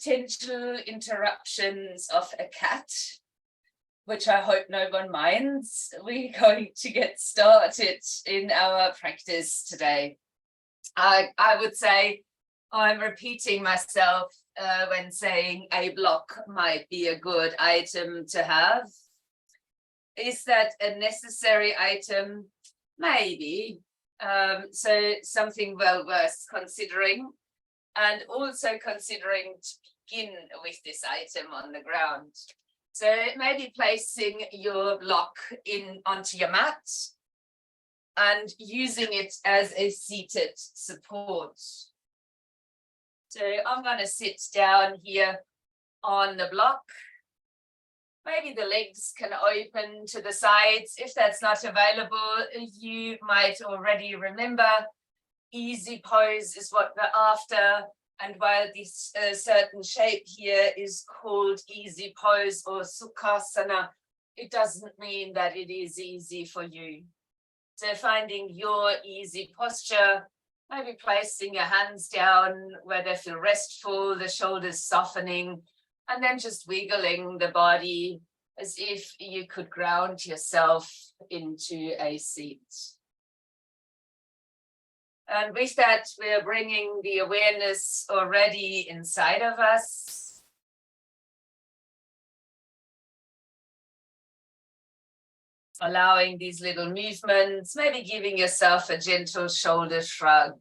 potential interruptions of a cat, which I hope no one minds, we're going to get started in our practice today. I would say I'm repeating myself when saying a block might be a good item to have. Is that a necessary item? Maybe. So something well worth considering, and also considering to begin with this item on the ground. So maybe placing your block onto your mat and using it as a seated support. So I'm going to sit down here on the block. Maybe the legs can open to the sides. If that's not available, you might already remember easy pose is what we're after. And while this certain shape here is called easy pose or sukhasana, it doesn't mean that it is easy for you. So finding your easy posture, maybe placing your hands down where they feel restful, the shoulders softening, and then just wiggling the body as if you could ground yourself into a seat. And with that, we're bringing the awareness already inside of us. Allowing these little movements, maybe giving yourself a gentle shoulder shrug.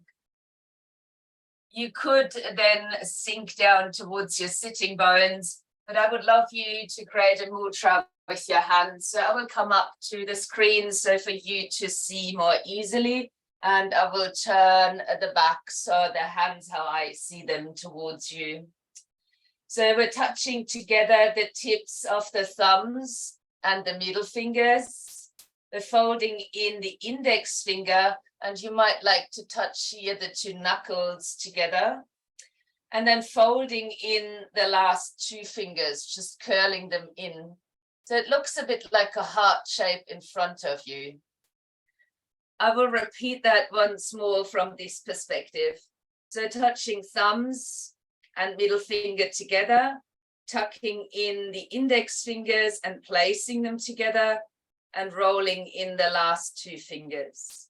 You could then sink down towards your sitting bones, but I would love you to create a mudra with your hands. So I will come up to the screen so for you to see more easily, and I will turn the back so the hands how I see them towards you. So we're touching together the tips of the thumbs and the middle fingers. We're folding in the index finger, and you might like to touch here the two knuckles together. And then folding in the last two fingers, just curling them in. So it looks a bit like a heart shape in front of you. I will repeat that once more from this perspective. So touching thumbs and middle finger together, tucking in the index fingers and placing them together, and rolling in the last two fingers.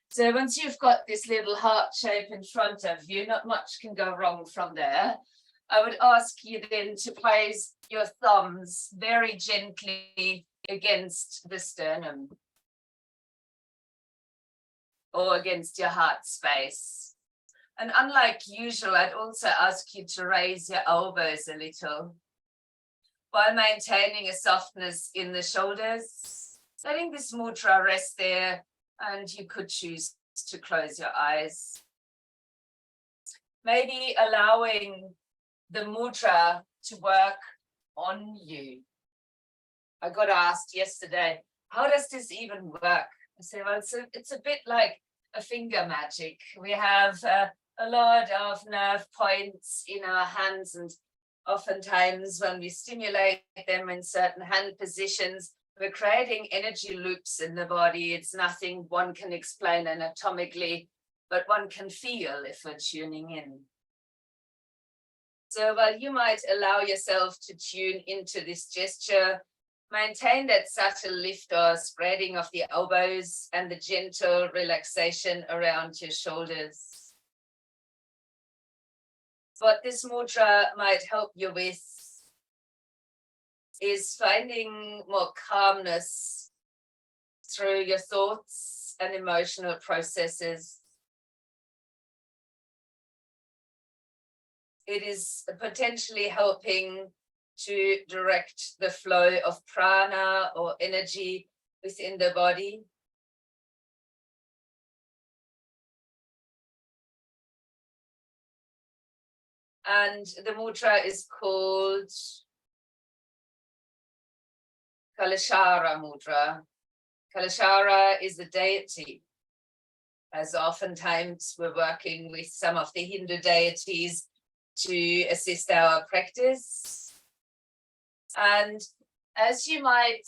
So once you've got this little heart shape in front of you, not much can go wrong from there. I would ask you then to place your thumbs very gently against the sternum or against your heart space. And unlike usual, I'd also ask you to raise your elbows a little while maintaining a softness in the shoulders, letting this mudra rest there, and you could choose to close your eyes. Maybe allowing the mudra to work on you. I got asked yesterday, how does this even work? I say, well, it's a bit like a finger magic. We have a lot of nerve points in our hands, and oftentimes when we stimulate them in certain hand positions, we're creating energy loops in the body. It's nothing one can explain anatomically, but one can feel if we're tuning in. So while you might allow yourself to tune into this gesture, maintain that subtle lift or spreading of the elbows and the gentle relaxation around your shoulders. What this mudra might help you with is finding more calmness through your thoughts and emotional processes. It is potentially helping to direct the flow of prana or energy within the body. And the mudra is called Kalashara mudra. Kalashara is the deity, as oftentimes we're working with some of the Hindu deities to assist our practice. And as you might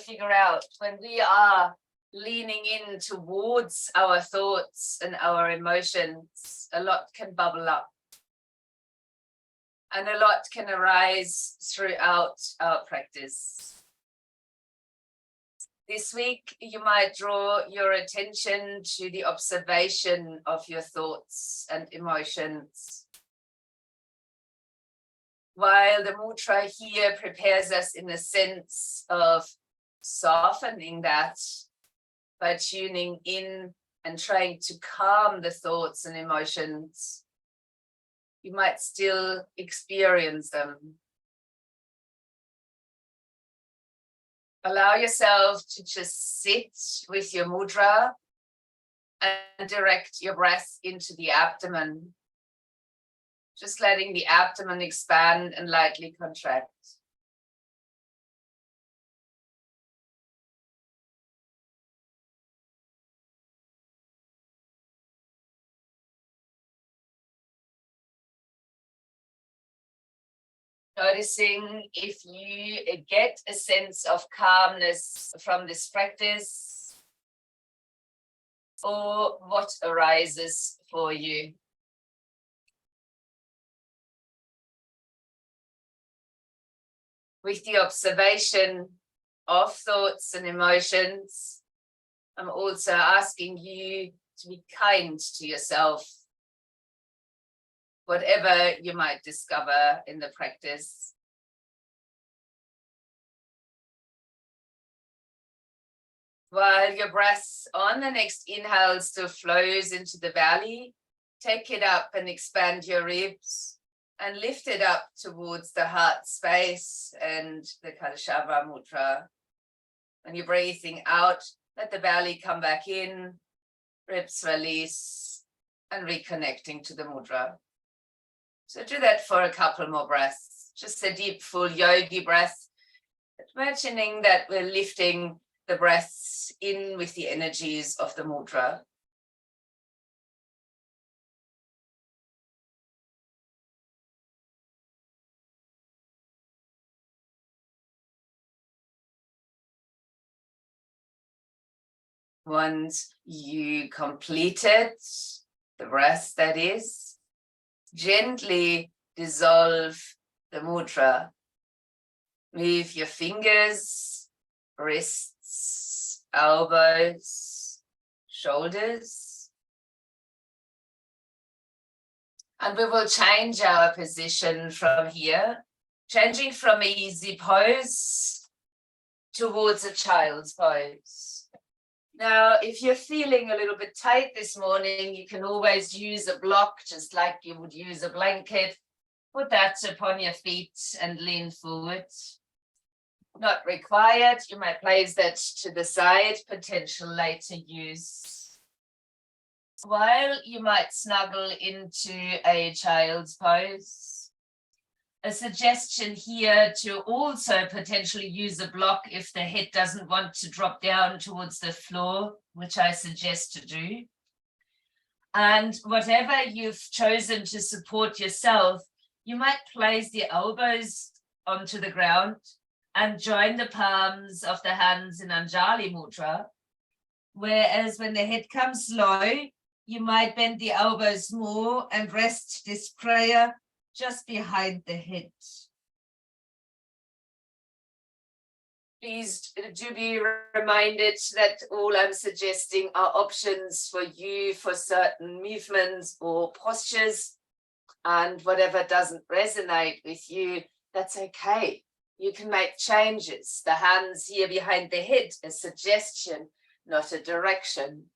figure out, when we are leaning in towards our thoughts and our emotions, a lot can bubble up. And a lot can arise throughout our practice. This week, you might draw your attention to the observation of your thoughts and emotions. While the mudra here prepares us in a sense of softening that by tuning in and trying to calm the thoughts and emotions, you might still experience them. Allow yourself to just sit with your mudra and direct your breath into the abdomen. Just letting the abdomen expand and lightly contract. Noticing if you get a sense of calmness from this practice, or what arises for you. With the observation of thoughts and emotions, I'm also asking you to be kind to yourself, whatever you might discover in the practice. While your breath on the next inhale still flows into the belly, take it up and expand your ribs and lift it up towards the heart space and the Kalashava mudra. When you're breathing out, let the belly come back in, ribs release, and reconnecting to the mudra. So do that for a couple more breaths. Just a deep, full yogi breath, imagining that we're lifting the breaths in with the energies of the mudra. Once you completed the breath, that is, gently dissolve the mudra. Move your fingers, wrists, elbows, shoulders. And we will change our position from here, changing from an easy pose towards a child's pose. Now, if you're feeling a little bit tight this morning, you can always use a block, just like you would use a blanket. Put that upon your feet and lean forward. Not required. You might place that to the side, potential later use. While you might snuggle into a child's pose, a suggestion here to also potentially use a block if the head doesn't want to drop down towards the floor, which I suggest to do. And whatever you've chosen to support yourself, you might place the elbows onto the ground and join the palms of the hands in Anjali Mudra. Whereas when the head comes low, you might bend the elbows more and rest this prayer just behind the head. Please do be reminded that all I'm suggesting are options for you for certain movements or postures, and whatever doesn't resonate with you, that's okay. You can make changes. The hands here behind the head, a suggestion, not a direction.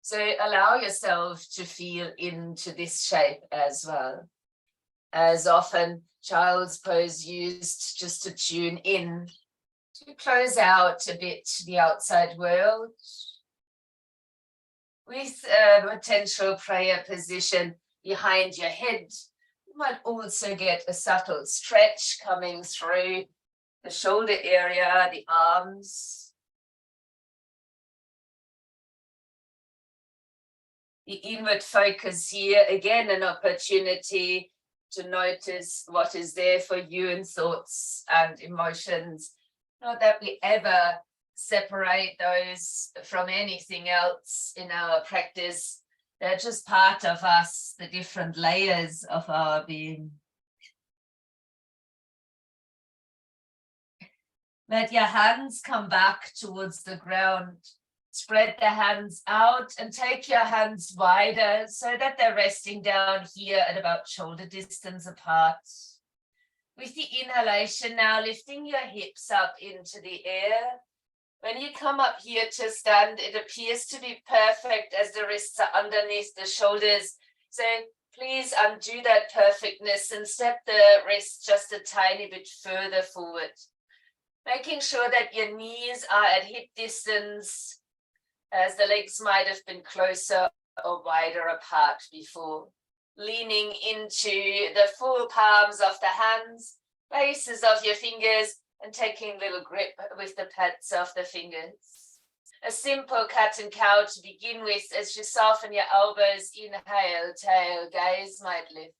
So allow yourself to feel into this shape as well. As often, child's pose used just to tune in, to close out a bit the outside world. With a potential prayer position behind your head, you might also get a subtle stretch coming through the shoulder area, the arms. The inward focus here, again, an opportunity to notice what is there for you in thoughts and emotions. Not that we ever separate those from anything else in our practice. They're just part of us, the different layers of our being. Let your hands come back towards the ground. Spread the hands out and take your hands wider so that they're resting down here at about shoulder distance apart. With the inhalation now, lifting your hips up into the air. When you come up here to stand, it appears to be perfect as the wrists are underneath the shoulders. So please undo that perfectness and step the wrists just a tiny bit further forward. Making sure that your knees are at hip distance, as the legs might have been closer or wider apart before. Leaning into the full palms of the hands, bases of your fingers, and taking a little grip with the pads of the fingers. A simple cat and cow to begin with as you soften your elbows. Inhale, tail, gaze might lift.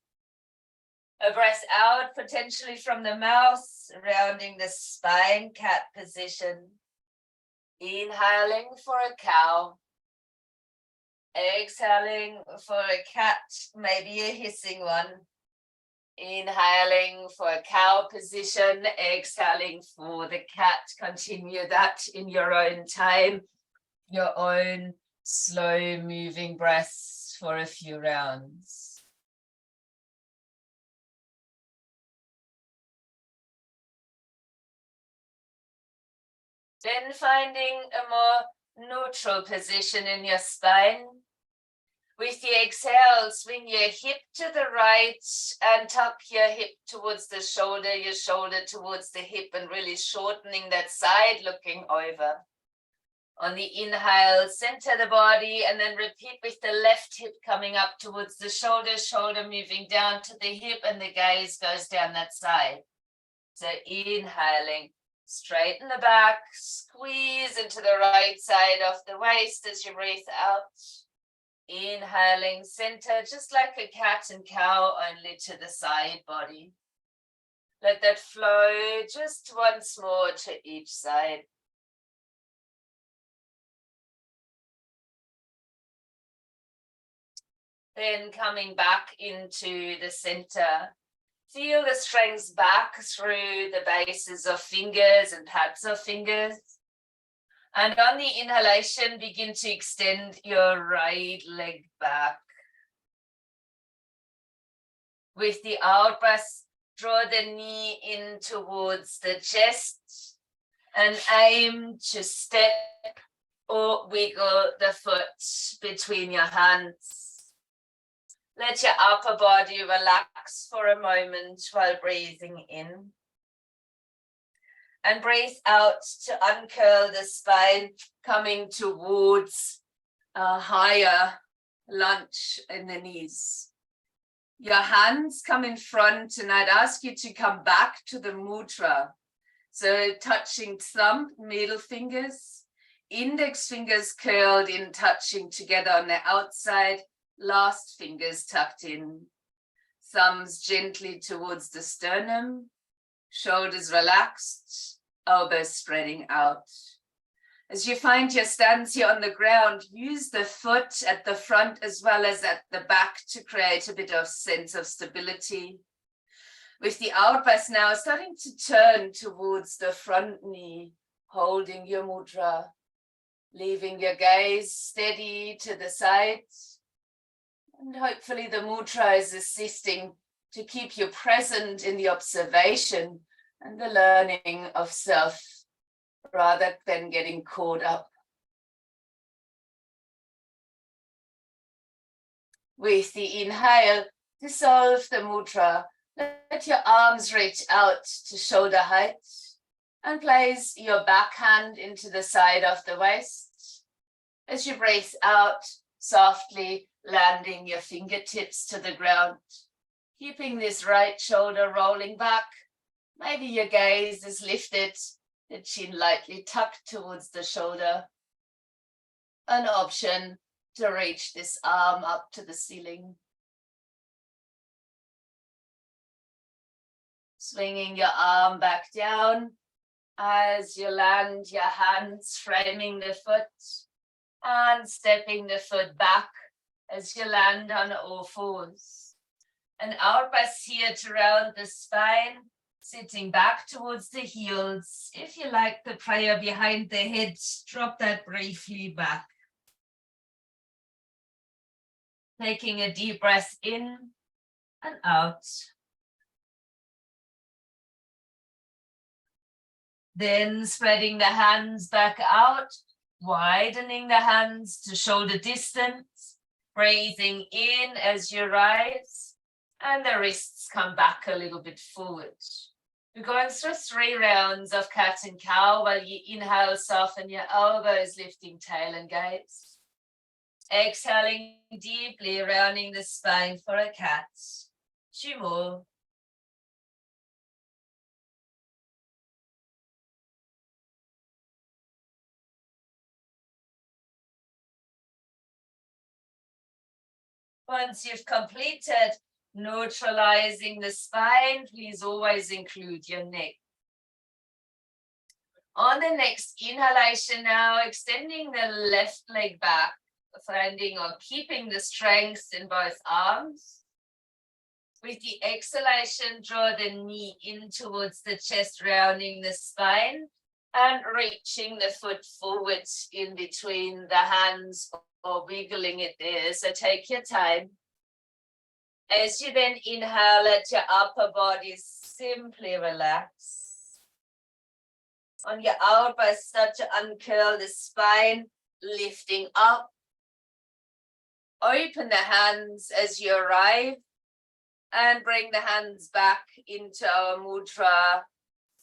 A breath out, potentially from the mouth, rounding the spine, cat position. Inhaling for a cow. Exhaling for a cat, maybe a hissing one. Inhaling for a cow position, exhaling for the cat. Continue that in your own time, your own slow moving breaths for a few rounds. Then finding a more neutral position in your spine. With the exhale, swing your hip to the right and tuck your hip towards the shoulder, your shoulder towards the hip, and really shortening that side, looking over. On the inhale, center the body, and then repeat with the left hip coming up towards the shoulder, shoulder moving down to the hip, and the gaze goes down that side. So inhaling, straighten the back, squeeze into the right side of the waist as you breathe out. Inhaling, center, just like a cat and cow, only to the side body. Let that flow just once more to each side. Then coming back into the center. Feel the strength back through the bases of fingers and pads of fingers. And on the inhalation, begin to extend your right leg back. With the out breath, draw the knee in towards the chest and aim to step or wiggle the foot between your hands. Let your upper body relax for a moment while breathing in. And breathe out to uncurl the spine, coming towards a higher lunge in the knees. Your hands come in front, and I'd ask you to come back to the mudra. So touching thumb, middle fingers, index fingers curled in, touching together on the outside, last fingers tucked in. Thumbs gently towards the sternum. Shoulders relaxed, elbows spreading out. As you find your stance here on the ground, use the foot at the front as well as at the back to create a bit of sense of stability. With the out breath now, starting to turn towards the front knee, holding your mudra, leaving your gaze steady to the sides. And hopefully the mudra is assisting to keep you present in the observation and the learning of self, rather than getting caught up. With the inhale, dissolve the mudra. Let your arms reach out to shoulder height and place your backhand into the side of the waist. As you breathe out, softly landing your fingertips to the ground. Keeping this right shoulder rolling back. Maybe your gaze is lifted, the chin lightly tucked towards the shoulder. An option to reach this arm up to the ceiling. Swinging your arm back down as you land your hands, framing the foot and stepping the foot back as you land on all fours. An out breath here to round the spine, Sitting back towards the heels. If you like the prayer behind the head, drop that briefly back. Taking a deep breath in and out. Then spreading the hands back out, widening the hands to shoulder distance, breathing in as you rise, and the wrists come back a little bit forward. We're going through 3 rounds of cat and cow while you inhale, soften your elbows, lifting tail and gaze. Exhaling deeply, rounding the spine for a cat. 2 more. Once you've completed neutralizing the spine, please always include your neck. On the next inhalation now, extending the left leg back, finding or keeping the strength in both arms. With the exhalation, draw the knee in towards the chest, rounding the spine and reaching the foot forward in between the hands or wiggling it there. So take your time. As you then inhale, let your upper body simply relax. On your elbows, start to uncurl the spine, lifting up. Open the hands as you arrive and bring the hands back into our mudra.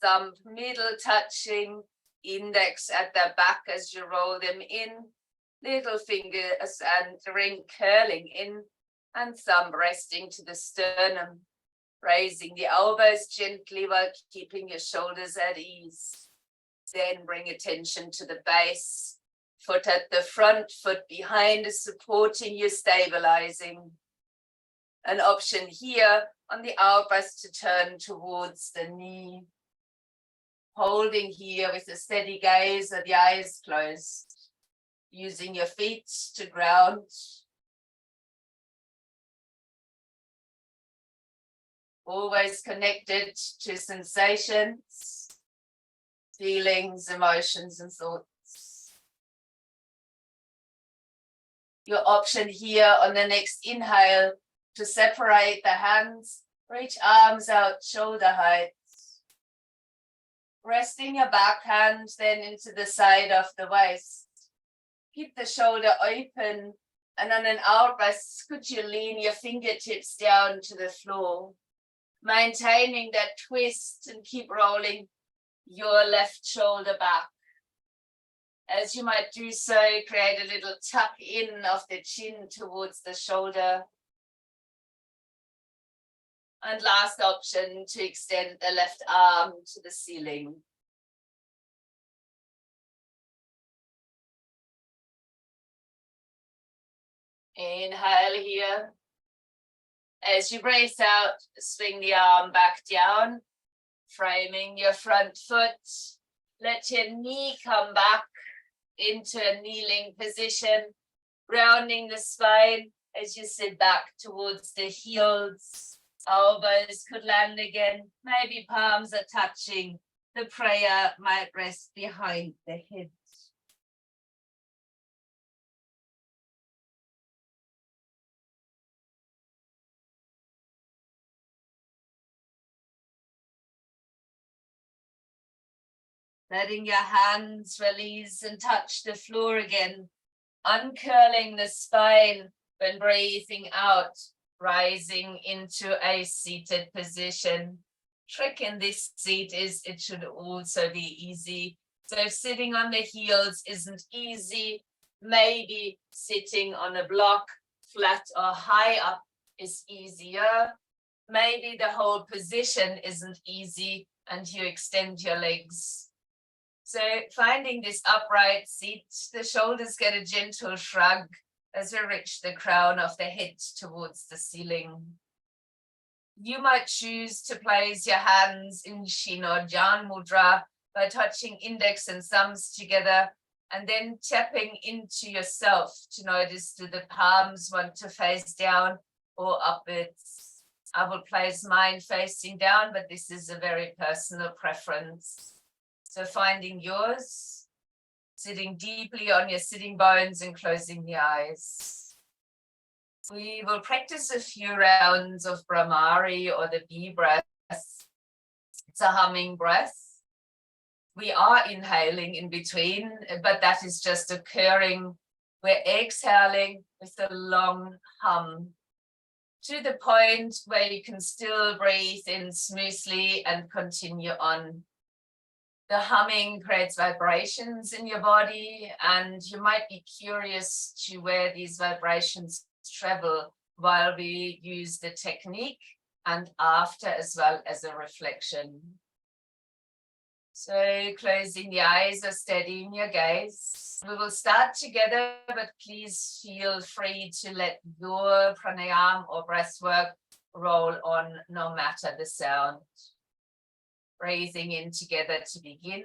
Thumb middle touching, index at the back as you roll them in. Little fingers and ring curling in, and thumb resting to the sternum. Raising the elbows gently while keeping your shoulders at ease. Then bring attention to the base. Foot at the front, foot behind is supporting you, stabilizing. An option here on the elbows to turn towards the knee. Holding here with a steady gaze and the eyes closed. Using your feet to ground. Always connected to sensations, feelings, emotions, and thoughts. Your option here on the next inhale to separate the hands, reach arms out, shoulder height. Resting your back hand then into the side of the waist. Keep the shoulder open, and on an out breath, could you lean your fingertips down to the floor, maintaining that twist and keep rolling your left shoulder back. As you might do so, create a little tuck in of the chin towards the shoulder. And last option, to extend the left arm to the ceiling. Inhale here. As you breathe out, swing the arm back down, framing your front foot. Let your knee come back into a kneeling position, rounding the spine as you sit back towards the heels. Elbows could land again. Maybe palms are touching. The prayer might rest behind the head. Letting your hands release and touch the floor again, uncurling the spine when breathing out, rising into a seated position. Trick in this seat is it should also be easy. So if sitting on the heels isn't easy, maybe sitting on a block, flat or high up is easier. Maybe the whole position isn't easy and you extend your legs. So finding this upright seat, the shoulders get a gentle shrug as we reach the crown of the head towards the ceiling. You might choose to place your hands in Shin or Jan Mudra by touching index and thumbs together and then tapping into yourself to notice do the palms want to face down or upwards. I will place mine facing down, but this is a very personal preference. So finding yours, sitting deeply on your sitting bones and closing the eyes. We will practice a few rounds of Brahmari or the bee breath. It's a humming breath. We are inhaling in between, but that is just occurring. We're exhaling with a long hum to the point where you can still breathe in smoothly and continue on. The humming creates vibrations in your body, and you might be curious to where these vibrations travel while we use the technique and after, as well as a reflection. So closing the eyes or steadying your gaze. We will start together, but please feel free to let your pranayama or breath work roll on no matter the sound. Breathing in together to begin.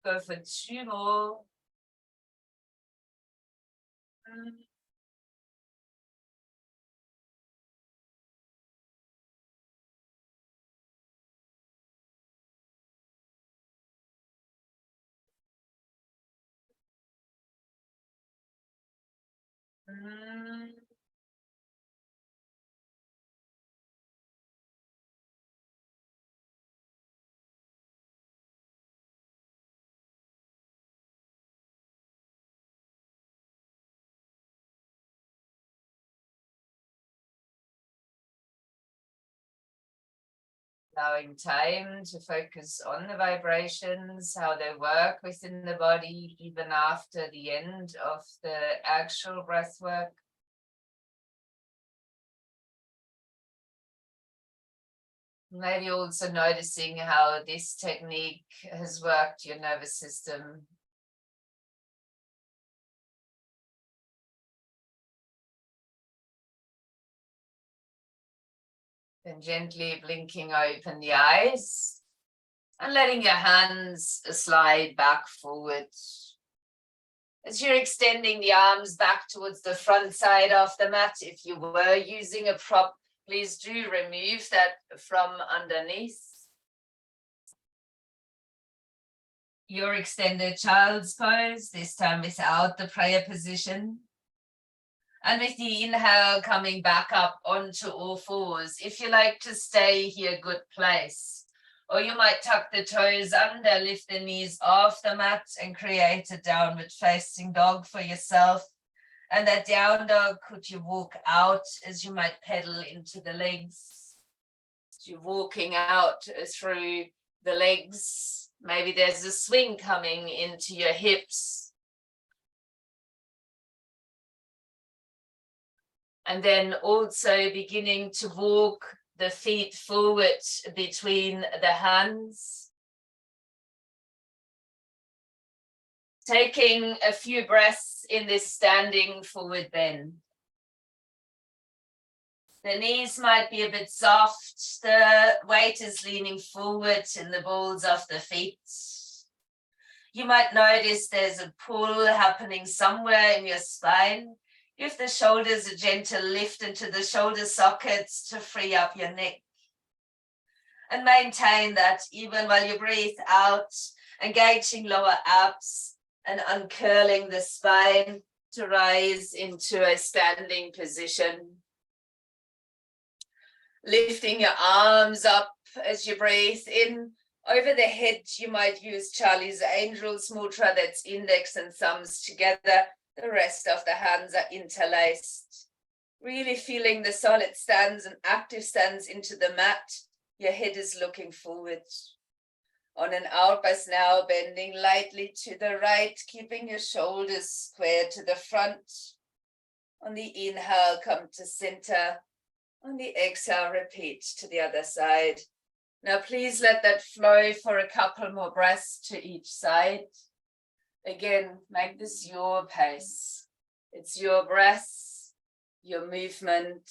Go for two more. Allowing time to focus on the vibrations, how they work within the body, even after the end of the actual breath work. Maybe also noticing how this technique has worked your nervous system. Then gently blinking open the eyes and letting your hands slide back forward. As you're extending the arms back towards the front side of the mat, if you were using a prop, please do remove that from underneath. Your extended child's pose, this time without the prayer position. And with the inhale, coming back up onto all fours. If you like to stay here, good place. Or you might tuck the toes under, lift the knees off the mat and create a downward facing dog for yourself. And that down dog, could you walk out as you might pedal into the legs? As you're walking out through the legs, maybe there's a swing coming into your hips. And then also beginning to walk the feet forward between the hands. Taking a few breaths in this standing forward bend. The knees might be a bit soft. The weight is leaning forward in the balls of the feet. You might notice there's a pull happening somewhere in your spine. Give the shoulders a gentle lift into the shoulder sockets to free up your neck. And maintain that even while you breathe out, engaging lower abs and uncurling the spine to rise into a standing position. Lifting your arms up as you breathe in. Over the head, you might use Charlie's Angels Mudra, that's index and thumbs together. The rest of the hands are interlaced. Really feeling the solid stance and active stance into the mat. Your head is looking forward. On an out breath now, bending lightly to the right, keeping your shoulders square to the front. On the inhale, come to center. On the exhale, repeat to the other side. Now, please let that flow for a couple more breaths to each side. Again, make this your pace. It's your breath, your movement.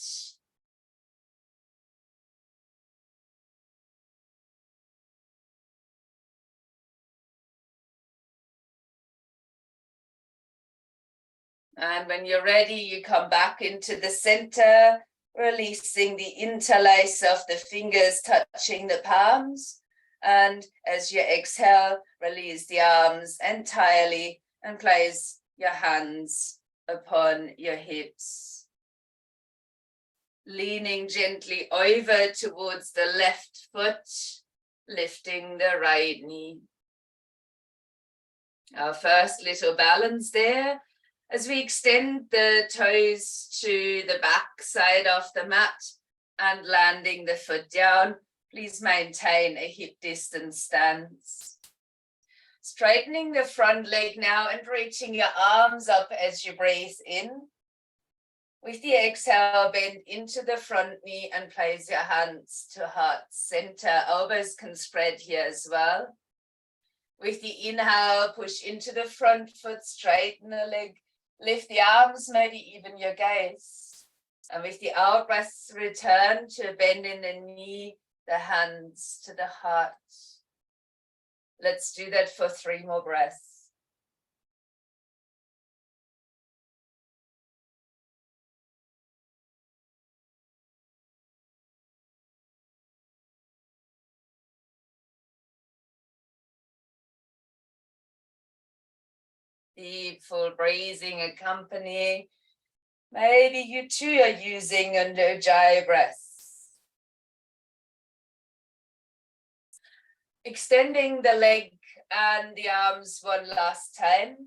And when you're ready, you come back into the center, releasing the interlace of the fingers touching the palms. And as you exhale, release the arms entirely and place your hands upon your hips. Leaning gently over towards the left foot, lifting the right knee. Our first little balance there. As we extend the toes to the back side of the mat and landing the foot down, please maintain a hip distance stance. Straightening the front leg now and reaching your arms up as you breathe in. With the exhale, bend into the front knee and place your hands to heart center. Elbows can spread here as well. With the inhale, push into the front foot, straighten the leg. Lift the arms, maybe even your gaze. And with the out breath, return to bending the knee, the hands to the heart. Let's do that for 3 more breaths. Deep, full breathing accompanying. Maybe you too are using an Ujjayi breath. Extending the leg and the arms one last time.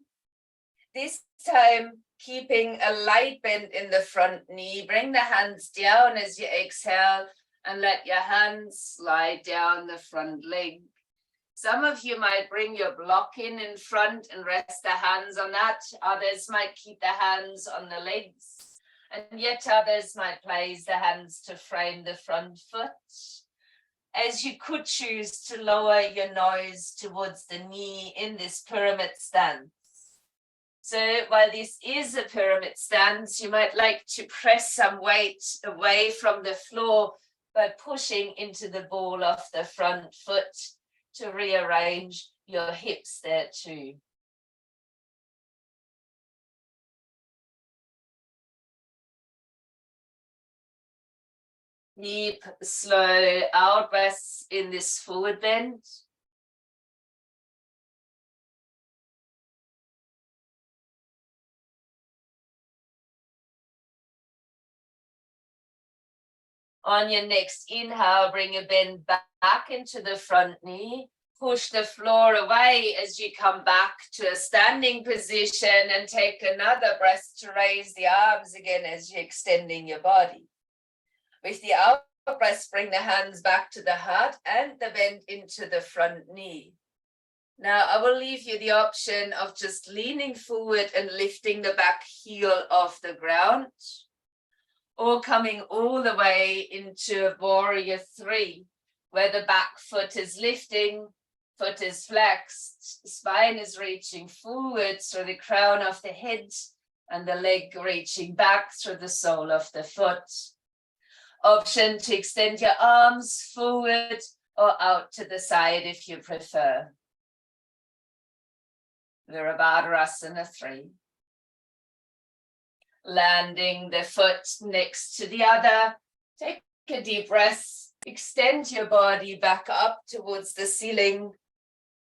This time, keeping a light bend in the front knee. Bring the hands down as you exhale and let your hands slide down the front leg. Some of you might bring your block in front and rest the hands on that. Others might keep the hands on the legs. And yet others might place the hands to frame the front foot. As you could choose to lower your nose towards the knee in this pyramid stance. So while this is a pyramid stance, you might like to press some weight away from the floor by pushing into the ball of the front foot to rearrange your hips there too. Deep, slow out breaths in this forward bend. On your next inhale, bring a bend back into the front knee. Push the floor away as you come back to a standing position and take another breath to raise the arms again as you're extending your body. With the out breath, bring the hands back to the heart and the bend into the front knee. Now I will leave you the option of just leaning forward and lifting the back heel off the ground, or coming all the way into Warrior 3, where the back foot is lifting, foot is flexed, spine is reaching forward through the crown of the head, and the leg reaching back through the sole of the foot. Option to extend your arms forward or out to the side if you prefer. Virabhadrasana 3. Landing the foot next to the other. Take a deep breath. Extend your body back up towards the ceiling.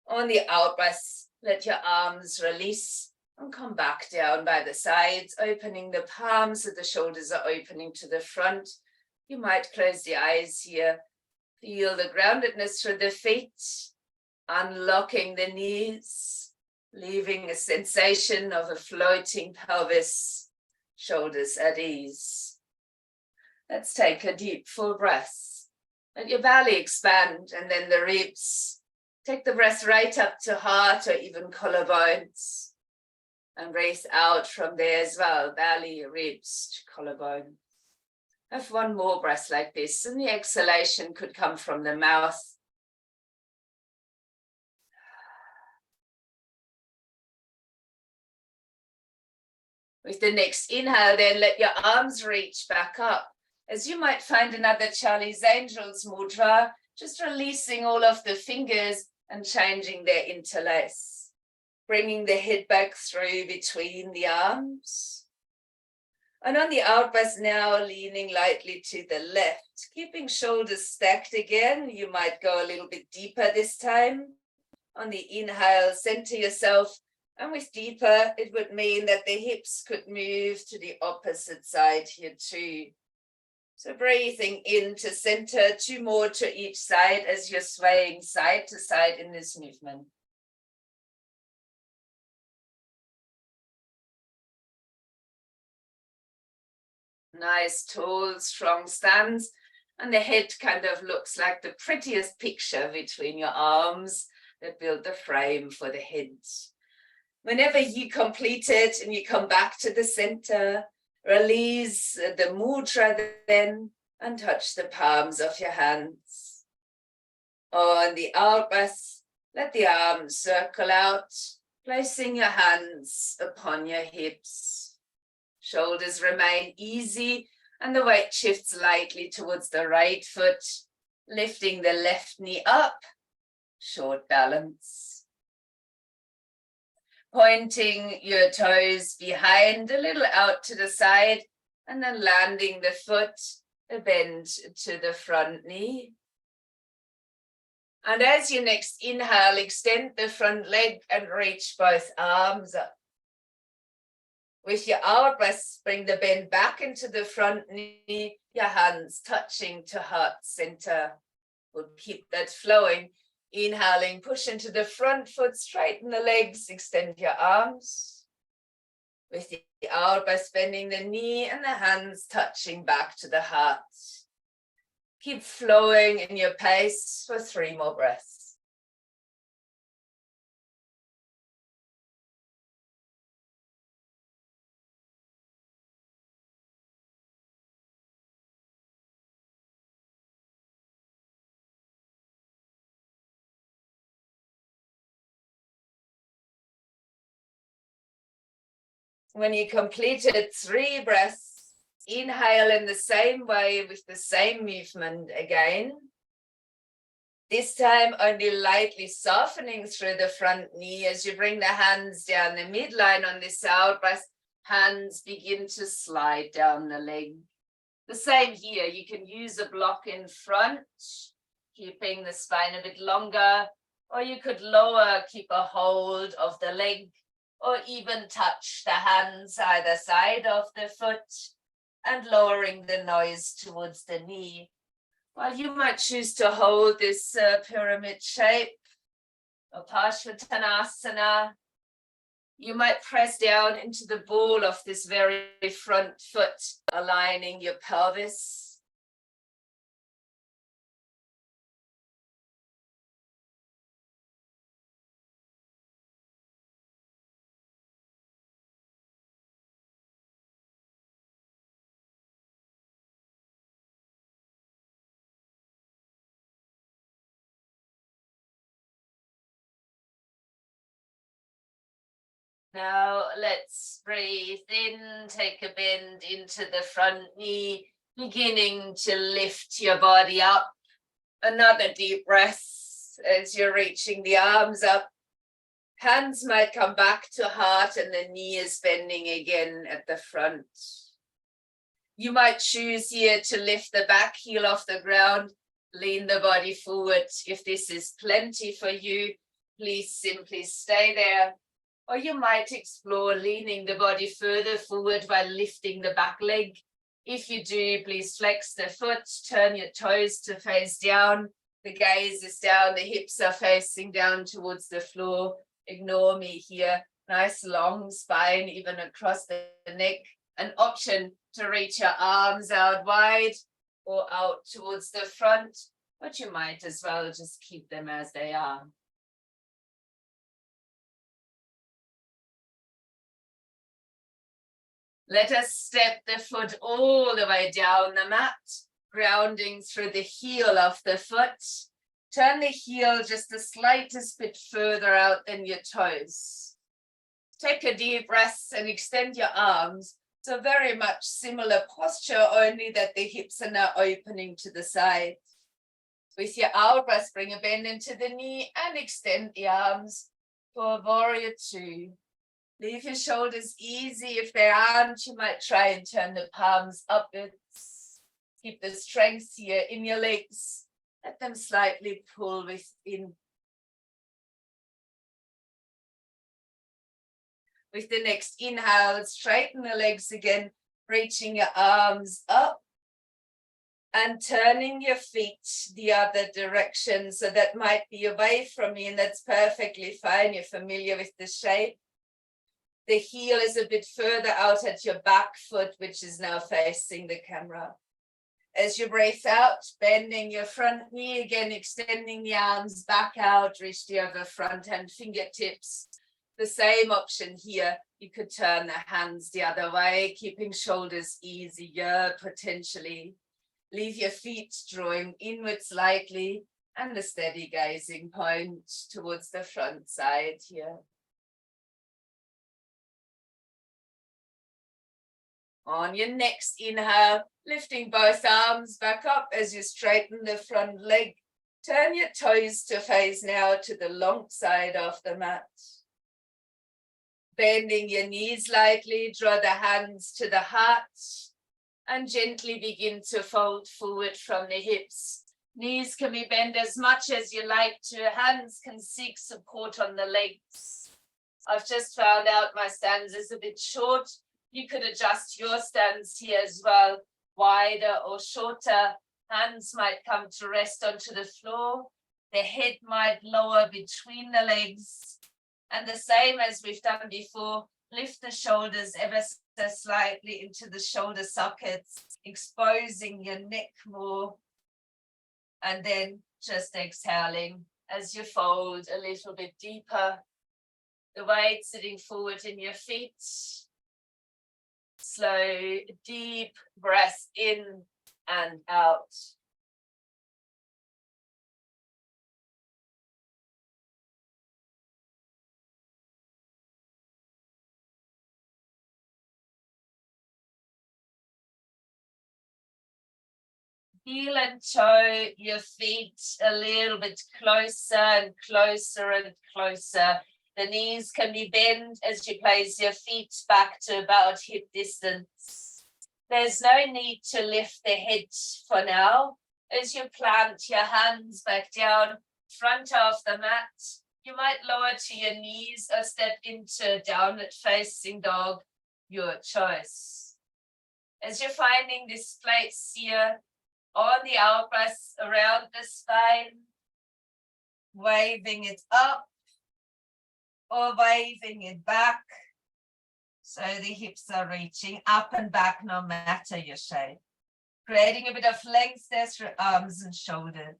On the out breath, let your arms release and come back down by the sides, opening the palms so the shoulders are opening to the front. You might close the eyes here. Feel the groundedness through the feet, unlocking the knees, leaving a sensation of a floating pelvis, shoulders at ease. Let's take a deep, full breath. Let your belly expand and then the ribs. Take the breath right up to heart or even collarbones. And breathe out from there as well, belly, ribs to collarbone. Have one more breath like this, and the exhalation could come from the mouth. With the next inhale, then let your arms reach back up. As you might find another Charlie's Angels mudra, just releasing all of the fingers and changing their interlace. Bringing the head back through between the arms. And on the out breath now, leaning lightly to the left, keeping shoulders stacked again. You might go a little bit deeper this time. On the inhale, center yourself. And with deeper, it would mean that the hips could move to the opposite side here too. So breathing in to center, 2 more to each side as you're swaying side to side in this movement. Nice, tall, strong stance. And the head kind of looks like the prettiest picture between your arms that build the frame for the head. Whenever you complete it and you come back to the center, release the mudra then and touch the palms of your hands. On the out breath, let the arms circle out, placing your hands upon your hips. Shoulders remain easy and the weight shifts lightly towards the right foot, lifting the left knee up, short balance. Pointing your toes behind, a little out to the side, and then landing the foot, a bend to the front knee. And as you next inhale, extend the front leg and reach both arms up. With your out breath, bring the bend back into the front knee, your hands touching to heart center. We'll keep that flowing. Inhaling, push into the front foot, straighten the legs, extend your arms. With the out breath, bending the knee and the hands touching back to the heart. Keep flowing in your pace for 3 more breaths. When you completed 3 breaths, inhale in the same way with the same movement again. This time only lightly softening through the front knee as you bring the hands down the midline on this out breath. Hands begin to slide down the leg. The same here, you can use a block in front, keeping the spine a bit longer, or you could lower, keep a hold of the leg, or even touch the hands either side of the foot and lowering the nose towards the knee. While you might choose to hold this pyramid shape or Parshvattanasana, you might press down into the ball of this very front foot, aligning your pelvis. Now let's breathe in, take a bend into the front knee, Beginning to lift your body up. Another deep breath as you're reaching the arms up. Hands might come back to heart and the knee is bending again at the front. You might choose here to lift the back heel off the ground, lean the body forward. If this is plenty for you, please simply stay there. Or you might explore leaning the body further forward while lifting the back leg. If you do, please flex the foot, turn your toes to face down. The gaze is down, the hips are facing down towards the floor. Ignore me here. Nice long spine, even across the neck. An option to reach your arms out wide or out towards the front, but you might as well just keep them as they are. Let us step the foot all the way down the mat, grounding through the heel of the foot. Turn the heel just the slightest bit further out than your toes. Take a deep breath and extend your arms. So very much similar posture, only that the hips are now opening to the side. With your out breath, bring a bend into the knee and extend the arms for warrior two. Leave your shoulders easy. If they aren't, you might try and turn the palms upwards. Keep the strength here in your legs. Let them slightly pull within. With the next inhale, straighten the legs again, reaching your arms up and turning your feet the other direction. So that might be away from me, and that's perfectly fine. You're familiar with the shape. The heel is a bit further out at your back foot, which is now facing the camera. As you breathe out, bending your front knee again, extending the arms back out, reach the other front hand fingertips. The same option here. You could turn the hands the other way, keeping shoulders easier potentially. Leave your feet drawing inward slightly and a steady gazing point towards the front side here. On your next inhale, lifting both arms back up as you straighten the front leg. Turn your toes to face now to the long side of the mat. Bending your knees lightly, draw the hands to the heart and gently begin to fold forward from the hips. Knees can be bent as much as you like to. Hands can seek support on the legs. I've just found out my stance is a bit short. You could adjust your stance here as well, wider or shorter. Hands might come to rest onto the floor. The head might lower between the legs. And the same as we've done before, lift the shoulders ever so slightly into the shoulder sockets, exposing your neck more. And then just exhaling as you fold a little bit deeper. The weight sitting forward in your feet. Slow, deep breath in and out. Heel and toe your feet a little bit closer and closer and closer. The knees can be bent as you place your feet back to about hip distance. There's no need to lift the head for now. As you plant your hands back down, front of the mat, you might lower to your knees or step into downward facing dog, your choice. As you're finding this place here, on the out breath around the spine, waving it up or waving it back. So the hips are reaching up and back no matter your shape. Creating a bit of length there through arms and shoulders.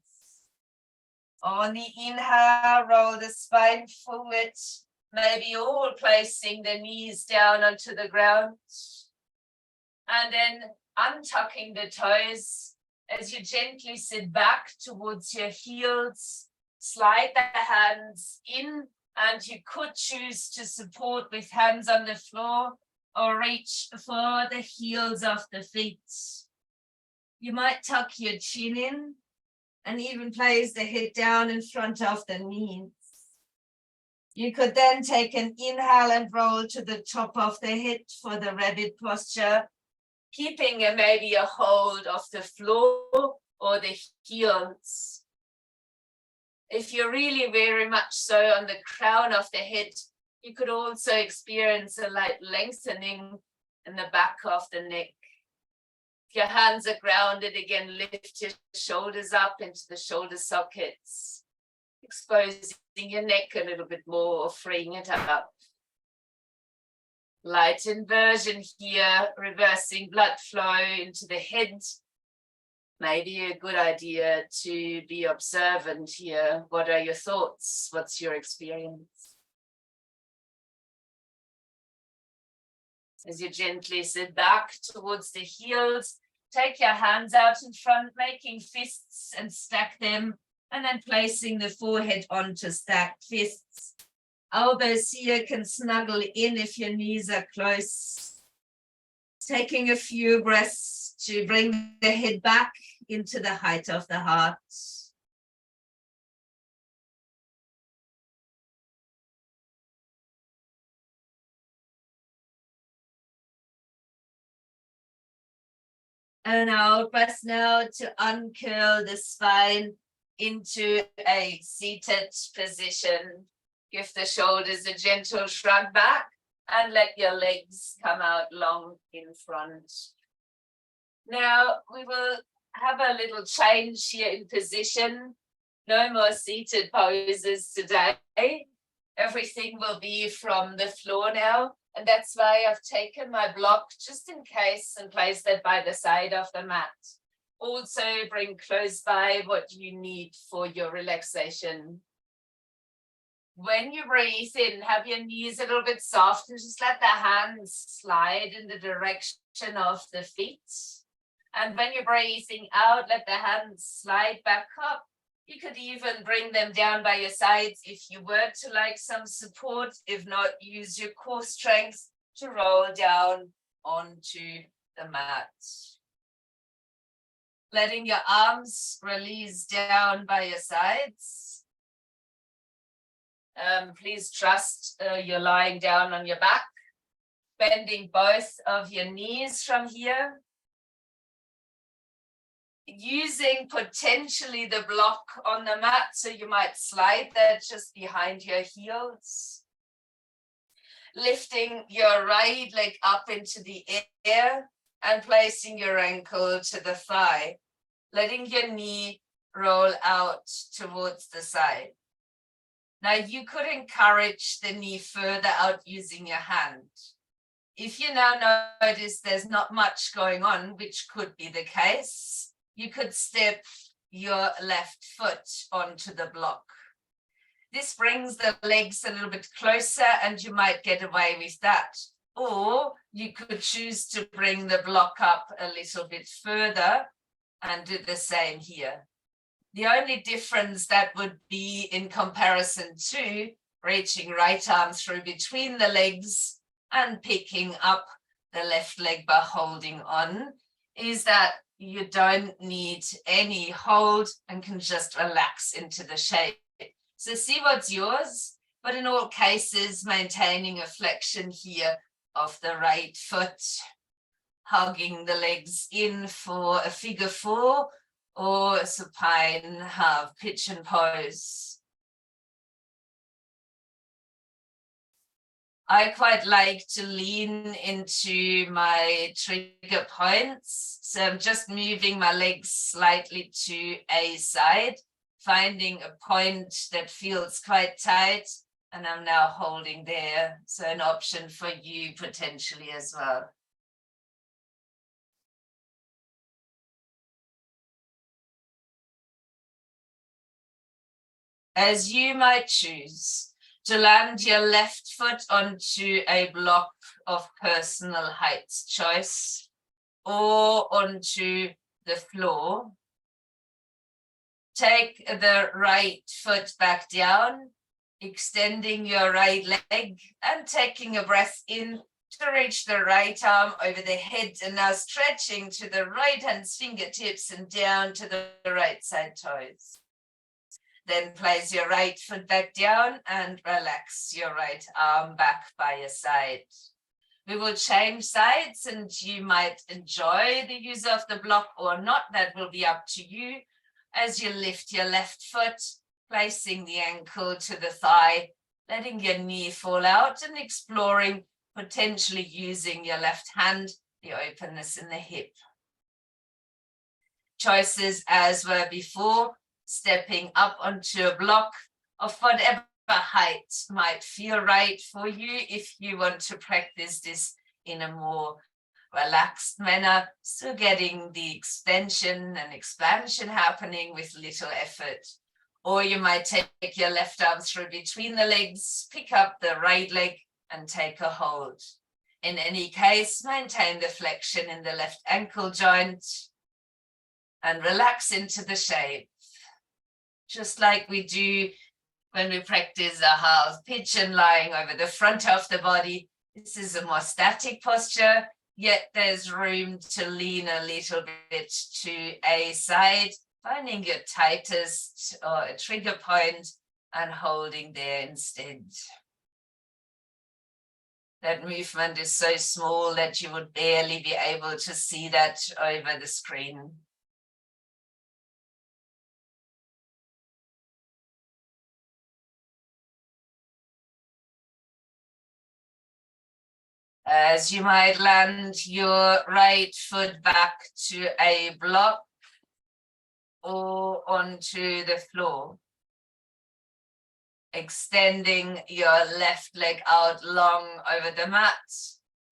On the inhale, roll the spine forward, maybe all placing the knees down onto the ground. And then untucking the toes as you gently sit back towards your heels, slide the hands in, and you could choose to support with hands on the floor or reach for the heels of the feet. You might tuck your chin in and even place the head down in front of the knees. You could then take an inhale and roll to the top of the head for the rabbit posture, keeping maybe a hold of the floor or the heels. If you're really very much so on the crown of the head, you could also experience a light lengthening in the back of the neck. If your hands are grounded, again, lift your shoulders up into the shoulder sockets, exposing your neck a little bit more or freeing it up. Light inversion here, reversing blood flow into the head. Maybe a good idea to be observant here. What are your thoughts? What's your experience? As you gently sit back towards the heels, take your hands out in front, making fists and stack them, and then placing the forehead onto stacked fists. Elbows here can snuggle in if your knees are close. Taking a few breaths to bring the head back into the height of the heart. And out breath now to uncurl the spine into a seated position. Give the shoulders a gentle shrug back and let your legs come out long in front. Now we will have a little change here in position. No more seated poses today. Everything will be from the floor now. And that's why I've taken my block just in case and placed it by the side of the mat. Also bring close by what you need for your relaxation. When you breathe in, have your knees a little bit soft and just let the hands slide in the direction of the feet. And when you're breathing out, let the hands slide back up. You could even bring them down by your sides if you were to like some support. If not, use your core strength to roll down onto the mat. Letting your arms release down by your sides. Please trust you're lying down on your back, bending both of your knees from here. Using potentially the block on the mat, so you might slide that just behind your heels. Lifting your right leg up into the air and placing your ankle to the thigh, letting your knee roll out towards the side. Now you could encourage the knee further out using your hand. If you now notice there's not much going on, which could be the case, you could step your left foot onto the block. This brings the legs a little bit closer and you might get away with that. Or you could choose to bring the block up a little bit further and do the same here. The only difference that would be in comparison to reaching right arm through between the legs and picking up the left leg by holding on is that you don't need any hold and can just relax into the shape. So see what's yours, but in all cases, maintaining a flexion here of the right foot, hugging the legs in for a figure four or a supine half pigeon pose. I quite like to lean into my trigger points. So I'm just moving my legs slightly to a side, finding a point that feels quite tight, and I'm now holding there. So an option for you potentially as well. As you might choose to land your left foot onto a block of personal height choice or onto the floor. Take the right foot back down, extending your right leg and taking a breath in to reach the right arm over the head, and now stretching to the right hand's fingertips and down to the right side toes. Then place your right foot back down and relax your right arm back by your side. We will change sides and you might enjoy the use of the block or not. That will be up to you. As you lift your left foot, placing the ankle to the thigh, letting your knee fall out and exploring potentially using your left hand, the openness in the hip. Choices as were before, stepping up onto a block of whatever height might feel right for you if you want to practice this in a more relaxed manner, so getting the extension and expansion happening with little effort. Or you might take your left arm through between the legs, pick up the right leg and take a hold. In any case, maintain the flexion in the left ankle joint and relax into the shape. Just like we do when we practice a half pigeon lying over the front of the body. This is a more static posture, yet there's room to lean a little bit to a side, finding your tightest or a trigger point and holding there instead. That movement is so small that you would barely be able to see that over the screen. As you might land your right foot back to a block or onto the floor, extending your left leg out long over the mat,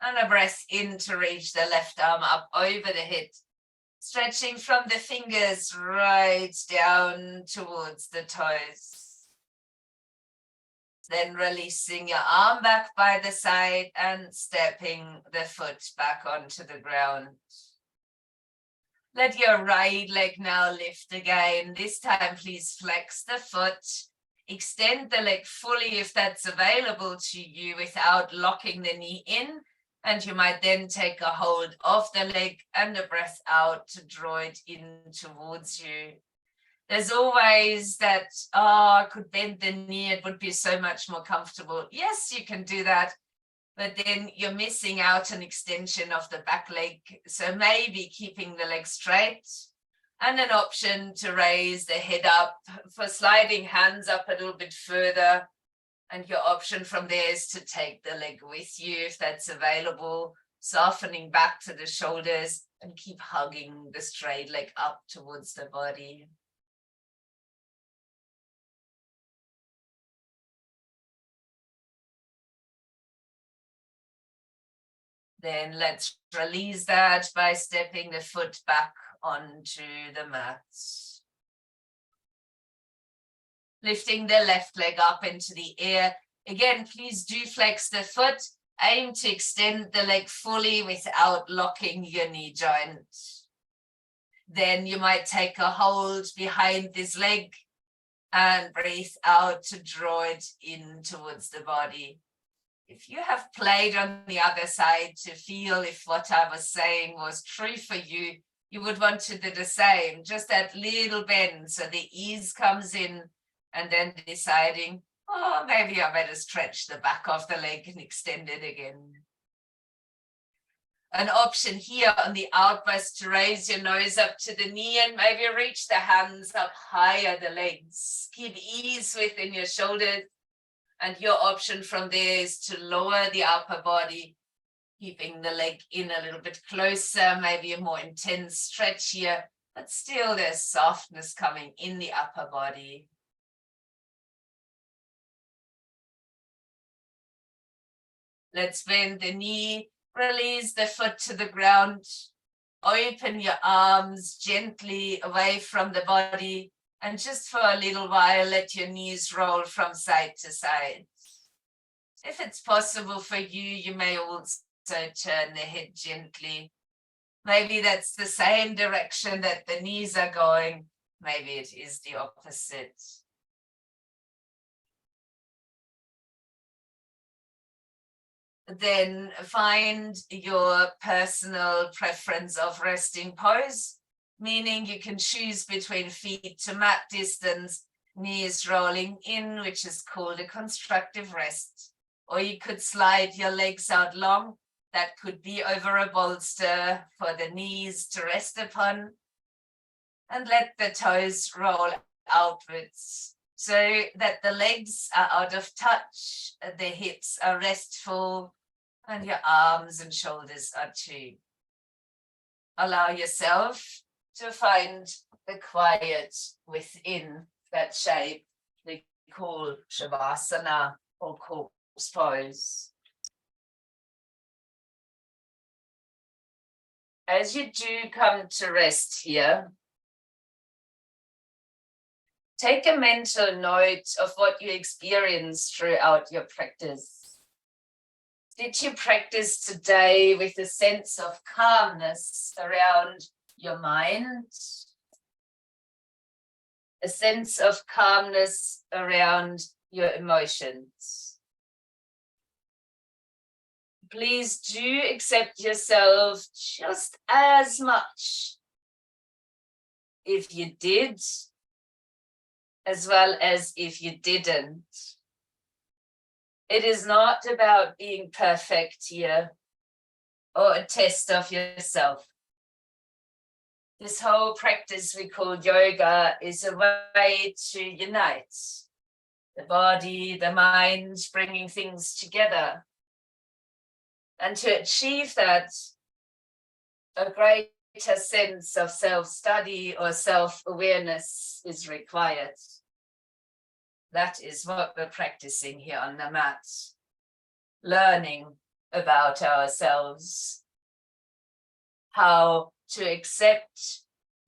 and a breath in to reach the left arm up over the head, stretching from the fingers right down towards the toes. Then releasing your arm back by the side and stepping the foot back onto the ground. Let your right leg now lift again. This time, please flex the foot. Extend the leg fully if that's available to you without locking the knee in. And you might then take a hold of the leg and a breath out to draw it in towards you. There's always that, I could bend the knee, it would be so much more comfortable. Yes, you can do that, but then you're missing out an extension of the back leg. So maybe keeping the leg straight, and an option to raise the head up for sliding hands up a little bit further. And your option from there is to take the leg with you if that's available, softening back to the shoulders and keep hugging the straight leg up towards the body. Then let's release that by stepping the foot back onto the mat. Lifting the left leg up into the air. Again, please do flex the foot. Aim to extend the leg fully without locking your knee joint. Then you might take a hold behind this leg and breathe out to draw it in towards the body. If you have played on the other side to feel if what I was saying was true for you, you would want to do the same, just that little bend so the ease comes in, and then deciding, oh, maybe I better stretch the back of the leg and extend it again. An option here on the out was to raise your nose up to the knee and maybe reach the hands up higher the legs. Keep ease within your shoulders. And your option from there is to lower the upper body, keeping the leg in a little bit closer, maybe a more intense stretch here, but still there's softness coming in the upper body. Let's bend the knee, release the foot to the ground, open your arms gently away from the body. And just for a little while, let your knees roll from side to side. If it's possible for you, you may also turn the head gently. Maybe that's the same direction that the knees are going. Maybe it is the opposite. then find your personal preference of resting pose, meaning you can choose between feet to mat distance, knees rolling in, which is called a constructive rest. Or you could slide your legs out long. That could be over a bolster for the knees to rest upon. And let the toes roll outwards so that the legs are out of touch, the hips are restful, and your arms and shoulders are too. Allow yourself to find the quiet within that shape we call Shavasana or corpse pose. As you do come to rest here, take a mental note of what you experienced throughout your practice. Did you practice today with a sense of calmness around your mind? A sense of calmness around your emotions? Please do accept yourself just as much if you did, as well as if you didn't. It is not about being perfect here or a test of yourself. This whole practice we call yoga is a way to unite the body, the mind, bringing things together. And to achieve that, a greater sense of self-study or self-awareness is required. That is what we're practicing here on the mat, learning about ourselves, how to accept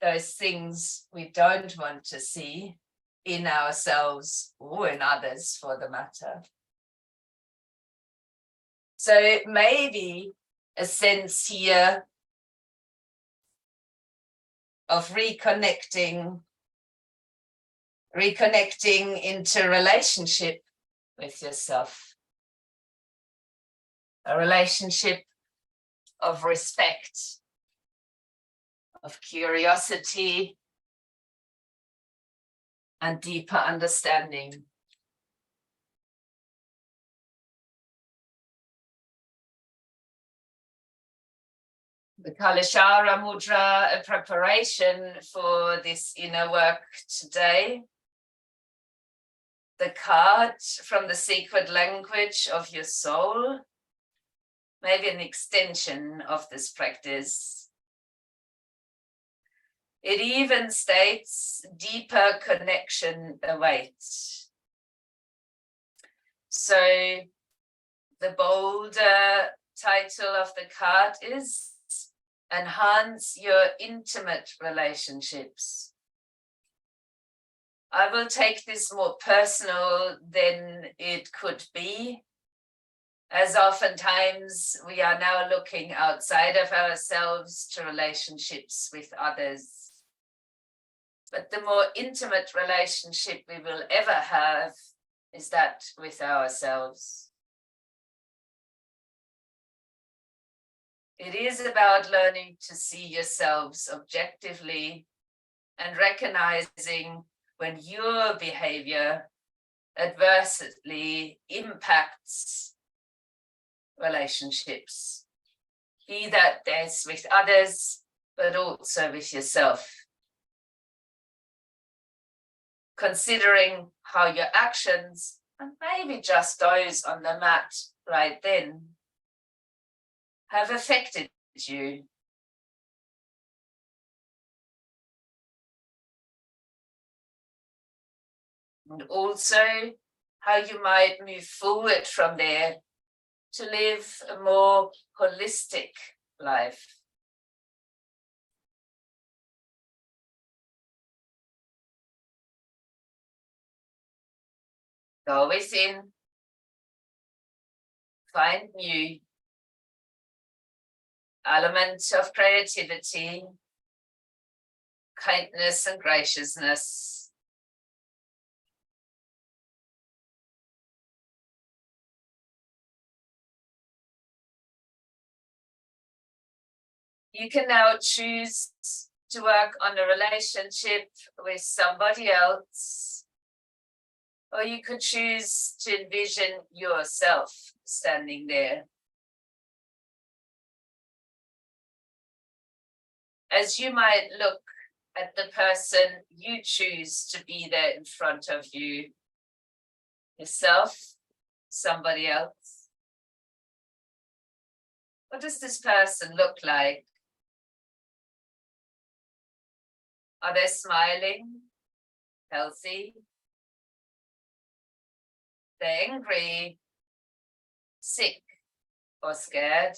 those things we don't want to see in ourselves or in others for the matter. So maybe a sense here of reconnecting into relationship with yourself, a relationship of respect, of curiosity, and deeper understanding. The Kalashara Mudra, a preparation for this inner work today. The card from the sacred language of your soul, maybe an extension of this practice. It even states deeper connection awaits. So the bolder title of the card is enhance your intimate relationships. I will take this more personal than it could be, as oftentimes we are now looking outside of ourselves to relationships with others. But the more intimate relationship we will ever have is that with ourselves. It is about learning to see yourselves objectively and recognizing when your behavior adversely impacts relationships, be that this with others, but also with yourself. Considering how your actions, and maybe just those on the mat right then, have affected you. And also how you might move forward from there to live a more holistic life. Go within, find new elements of creativity, kindness and graciousness. You can now choose to work on a relationship with somebody else, or you could choose to envision yourself standing there. As you might look at the person you choose to be there in front of you, yourself, somebody else. What does this person look like? Are they smiling, healthy? They're angry, sick, or scared?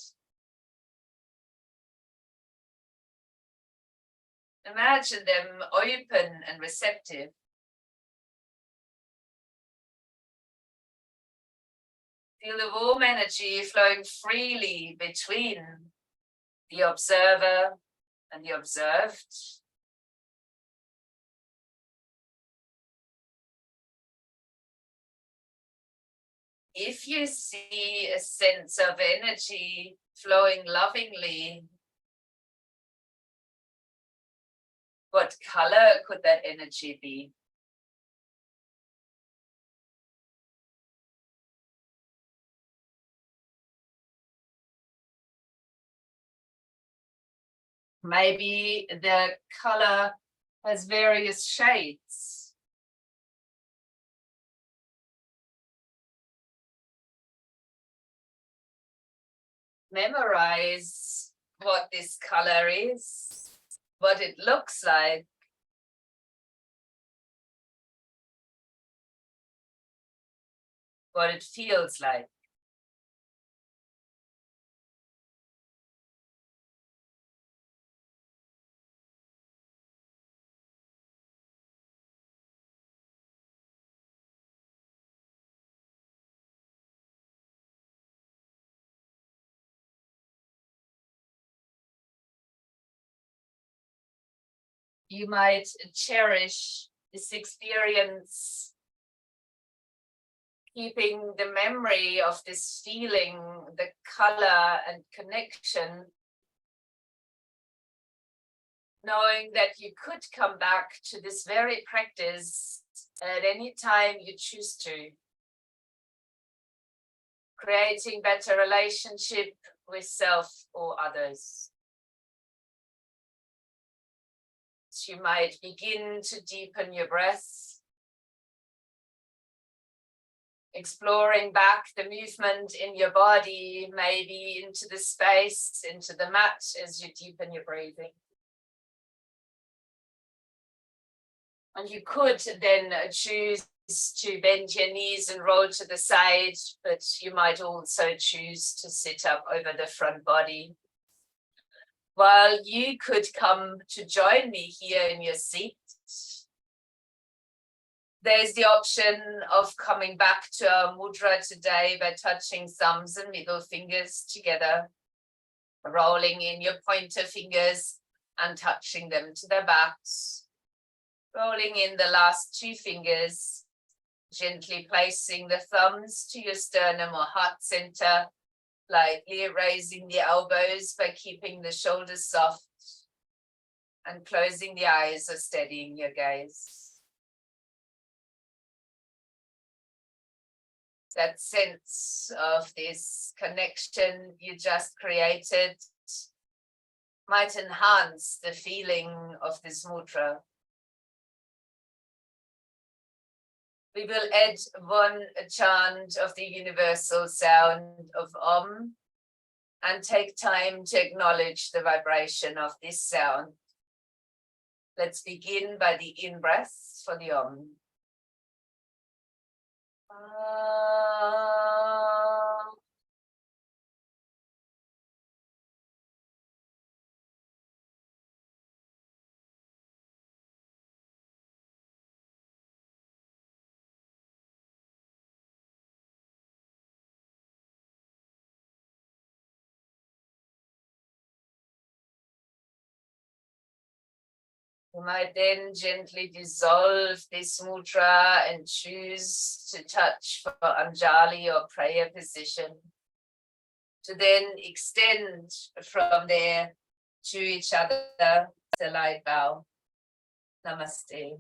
Imagine them open and receptive. Feel the warm energy flowing freely between the observer and the observed. If you see a sense of energy flowing lovingly, what color could that energy be? Maybe the color has various shades. Memorize what this color is, what it looks like. What it feels like. You might cherish this experience, keeping the memory of this feeling, the color and connection, knowing that you could come back to this very practice at any time you choose to, creating better relationship with self or others. You might begin to deepen your breath, exploring back the movement in your body, maybe into the space, into the mat as you deepen your breathing. And you could then choose to bend your knees and roll to the side, but you might also choose to sit up over the front body. While you could come to join me here in your seat, there's the option of coming back to our mudra today by touching thumbs and middle fingers together, rolling in your pointer fingers and touching them to their backs, rolling in the last two fingers, gently placing the thumbs to your sternum or heart center, lightly raising the elbows by keeping the shoulders soft, and closing the eyes or steadying your gaze. That sense of this connection you just created might enhance the feeling of this mudra. We will add one chant of the universal sound of Om and take time to acknowledge the vibration of this sound. Let's begin by the in-breath for the Om. You might then gently dissolve this mudra and choose to touch for Anjali or prayer position, to then extend from there to each other, the light bow. Namaste.